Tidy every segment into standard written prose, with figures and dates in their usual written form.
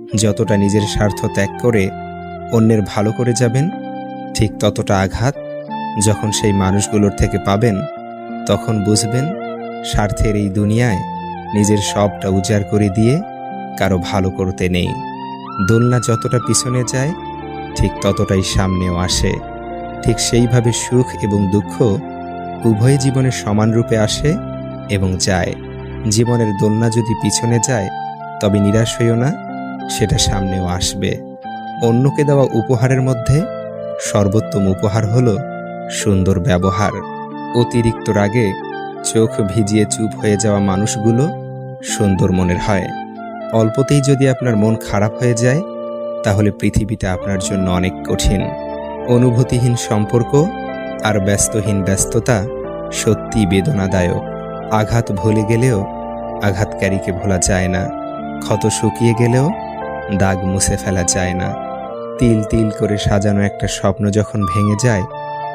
যতটা নিজের স্বার্থ ত্যাগ করে অন্যের ভালো করে যাবেন, ঠিক ততটা আঘাত যখন সেই মানুষগুলোর থেকে পাবেন, তখন বুঝবেন স্বার্থের এই দুনিয়ায় নিজের সবটা উজাড় করে দিয়ে কারো ভালো করতে নেই। দোলনা যতটা পিছনে যায়, ঠিক ততটাই সামনেও আসে। ঠিক সেইভাবে সুখ এবং দুঃখ উভয় জীবনে সমান রূপে আসে এবং যায়। জীবনের দোলনা যদি পিছনে যায়, তবে নিরাশ হইও না, সেটা সামনেও আসবে। অন্যকে দেওয়া উপহারের মধ্যে সর্বোত্তম উপহার হলো সুন্দর ব্যবহার। অতিরিক্ত রাগে চোখ ভিজিয়ে চুপ হয়ে যাওয়া মানুষগুলো সুন্দর মনের হয়। অল্পতেই যদি আপনার মন খারাপ হয়ে যায়, তাহলে পৃথিবীটা আপনার জন্য অনেক কঠিন। অনুভূতিহীন সম্পর্ক আর ব্যস্তহীন ব্যস্ততা সত্যি বেদনাদায়ক। আঘাত ভুলে গেলেও আঘাতকারীকে ভোলা যায় না। ক্ষত শুকিয়ে গেলেও দাগ মুছে ফেলা যায় না। তিল তিল করে সাজানো একটা স্বপ্ন যখন ভেঙে যায়,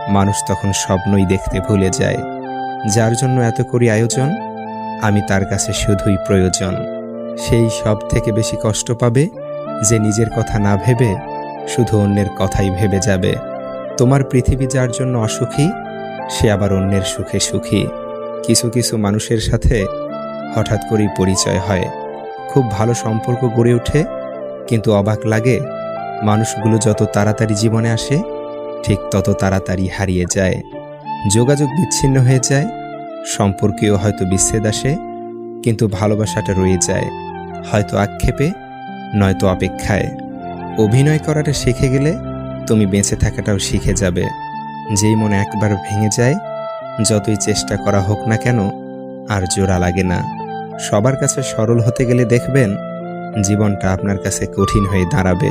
মানুষ তখন স্বপ্নই দেখতে ভুলে যায়। যার জন্য এত করি আয়োজন, আমি তার কাছে শুধুই প্রয়োজন। সেই সব থেকে বেশি কষ্ট পাবে যে নিজের কথা না ভেবে শুধু অন্যের কথাই ভেবে যাবে। তোমার পৃথিবী যার জন্য অসুখী, সে আবার অন্যের সুখে সুখী। কিছু কিছু মানুষের সাথে হঠাৎ করেই পরিচয় হয়, খুব ভালো সম্পর্ক গড়ে ওঠে, কিন্তু অবাক লাগে মানুষগুলো যত তাড়াতাড়ি জীবনে আসে, ঠিক তত তাড়াতাড়ি হারিয়ে যায়। যোগাযোগ বিচ্ছিন্ন হয়ে যায়, সম্পর্কেও হয়তো বিচ্ছেদ আসে, কিন্তু ভালোবাসাটা রয়ে যায়, হয়তো আক্ষেপে নয়তো অপেক্ষায়। অভিনয় করাটা শিখে গেলে তুমি বেঁচে থাকাটাও শিখে যাবে। যেই মন একবার ভেঙে যায়, যতই চেষ্টা করা হোক না কেন আর জোড়া লাগে না। সবার কাছে সরল হতে গেলে দেখবেন জীবনটা আপনার কাছে কঠিন হয়ে দাঁড়াবে।